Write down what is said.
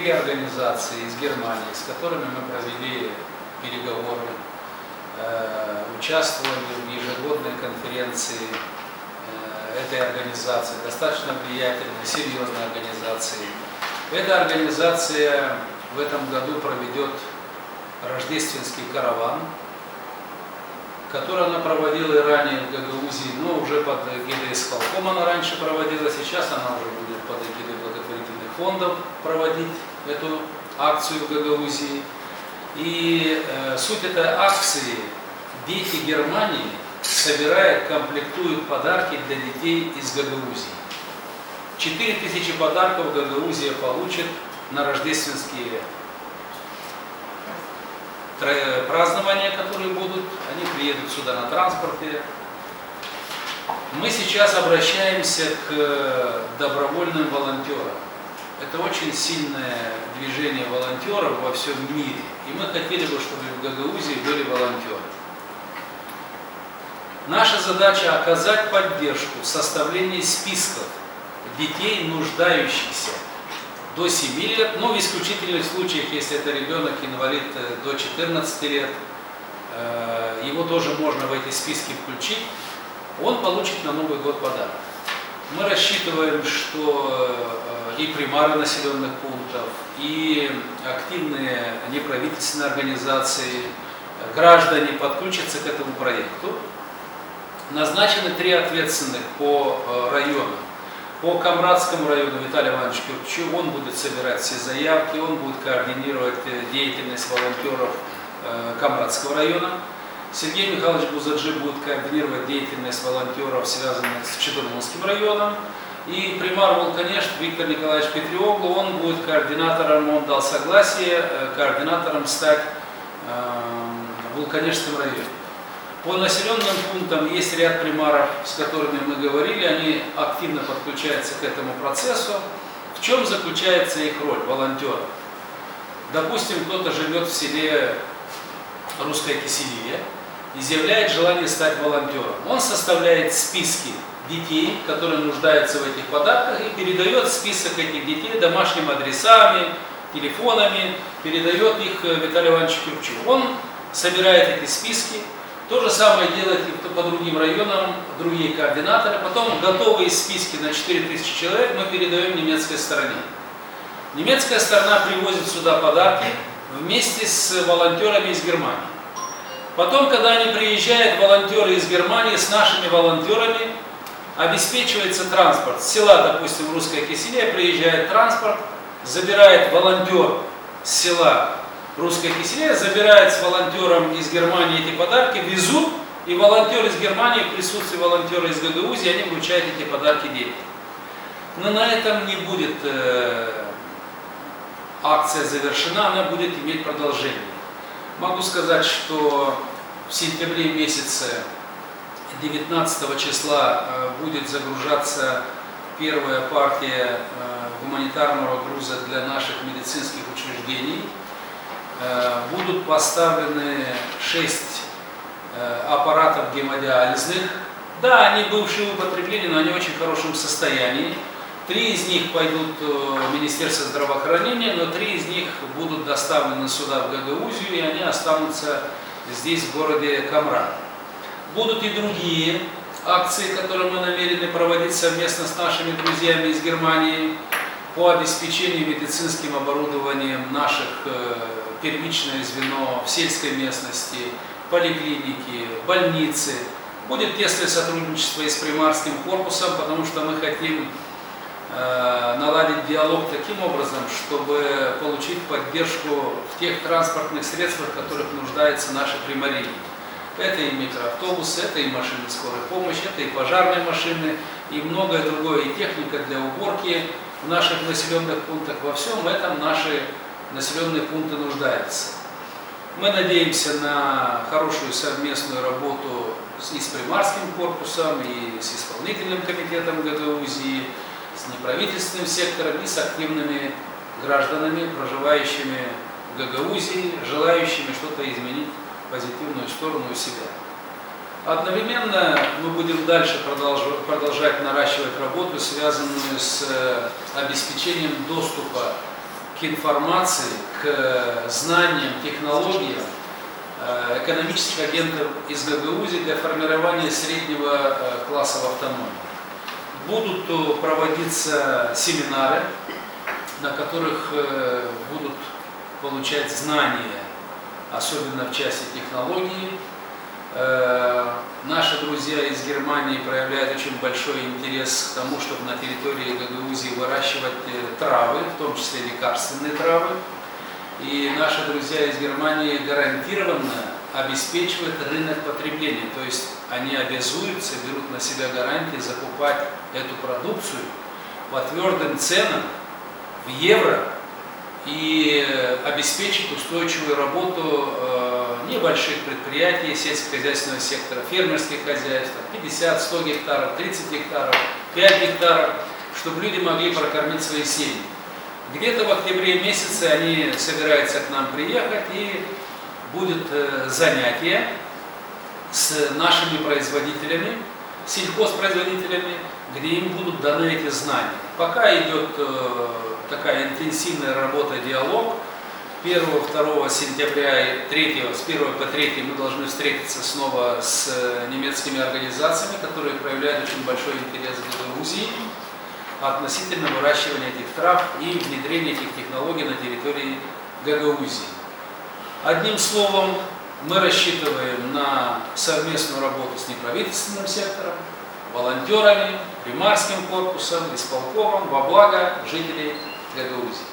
3 организации из Германии, с которыми мы провели переговоры, участвовали в ежегодной конференции этой организации, достаточно влиятельной, серьезной организации. Эта организация в этом году проведет рождественский караван, который она проводила и ранее в Гагаузии, но уже под эгидой исполкома она раньше проводила, сейчас она уже будет под эгидой благотворительных фондов проводить эту акцию в Гагаузии. И суть этой акции – дети Германии собирают, комплектуют подарки для детей из Гагаузии. 4000 подарков Гагаузия получит на рождественские празднования, которые будут. Они приедут сюда на транспорте. Мы сейчас обращаемся к добровольным волонтерам. Это очень сильное движение волонтеров во всем мире. И мы хотели бы, чтобы в Гагаузии были волонтеры. Наша задача – оказать поддержку в составлении списков детей, нуждающихся до 7 лет, но в исключительных случаях, если это ребенок инвалид до 14 лет, его тоже можно в эти списки включить, он получит на Новый год подарок. Мы рассчитываем, что и примары населенных пунктов, и активные неправительственные организации, граждане подключатся к этому проекту. Назначены 3 ответственных по районам. По Камрадскому району Виталий Иванович Кюрчу, он будет собирать все заявки, он будет координировать деятельность волонтеров Камрадского района. Сергей Михайлович Бузаджи будет координировать деятельность волонтеров, связанных с Чедурмунским районом. И примар Волконешт Виктор Николаевич Петриоглу, он будет координатором, он дал согласие, координатором стать в Волконешском районе. По населенным пунктам есть ряд примаров, с которыми мы говорили, они активно подключаются к этому процессу. В чем заключается их роль, волонтеров? Допустим, кто-то живет в селе Русское Киселие, изъявляет желание стать волонтером. Он составляет списки детей, которые нуждаются в этих подарках, и передает список этих детей домашними адресами, телефонами, передает их Виталию Ивановичу Кюрчу. Он собирает эти списки. То же самое делает и по другим районам, другие координаторы. Потом готовые списки на 4000 человек мы передаем немецкой стороне. Немецкая сторона привозит сюда подарки вместе с волонтерами из Германии. Потом, когда они приезжают, волонтеры из Германии, с нашими волонтерами обеспечивается транспорт. С села, допустим, Русское Киселие приезжает транспорт, забирает волонтер с села Русское Киселие, забирает с волонтером из Германии эти подарки, везут, и волонтер из Германии в присутствии волонтера из Гагаузии, они вручают эти подарки детям. Но на этом не будет акция завершена, она будет иметь продолжение. Могу сказать, что в сентябре месяце 19 числа будет загружаться первая партия гуманитарного груза для наших медицинских учреждений. Будут поставлены 6 аппаратов гемодиализных. Да, они бывшие в употреблении, но они в очень хорошем состоянии. 3 из них пойдут в Министерство здравоохранения, но 3 из них будут доставлены сюда, в Гагаузию, и они останутся здесь, в городе Камрад. Будут и другие акции, которые мы намерены проводить совместно с нашими друзьями из Германии по обеспечению медицинским оборудованием наших первичное звено в сельской местности, поликлиники, больницы. Будет тесное сотрудничество и с примарским корпусом, потому что мы хотим наладить диалог таким образом, чтобы получить поддержку в тех транспортных средствах, в которых нуждаются наши примарии. Это и микроавтобусы, это и машины скорой помощи, это и пожарные машины, и многое другое, и техника для уборки в наших населенных пунктах. Во всем этом наши населенные пункты нуждаются. Мы надеемся на хорошую совместную работу и с примарским корпусом, и с исполнительным комитетом Гагаузии, с неправительственным сектором и с активными гражданами, проживающими в Гагаузии, желающими что-то изменить в позитивную сторону у себя. Одновременно мы будем дальше продолжать наращивать работу, связанную с обеспечением доступа к к информации, к знаниям, технологиям экономических агентов из Гагаузии для формирования среднего класса в автономии. Будут проводиться семинары, на которых будут получать знания, особенно в части технологий. Наши друзья из Германии проявляют очень большой интерес к тому, чтобы на территории Гагаузии выращивать травы, в том числе лекарственные травы. И наши друзья из Германии гарантированно обеспечивают рынок потребления, то есть они обязуются, берут на себя гарантии закупать эту продукцию по твердым ценам в евро и обеспечить устойчивую работу небольших предприятий сельскохозяйственного сектора, фермерских хозяйств, 50, 100 гектаров, 30 гектаров, 5 гектаров, чтобы люди могли прокормить свои семьи. Где-то в октябре месяце они собираются к нам приехать, и будет занятие с нашими производителями, сельхозпроизводителями, где им будут даны эти знания. Пока идет такая интенсивная работа, диалог. 1-2 сентября и 3, с 1 по 3 мы должны встретиться снова с немецкими организациями, которые проявляют очень большой интерес к Гагаузии относительно выращивания этих трав и внедрения этих технологий на территории Гагаузии. Одним словом, мы рассчитываем на совместную работу с неправительственным сектором, волонтерами, примарским корпусом, исполкомом во благо жителей Гагаузии.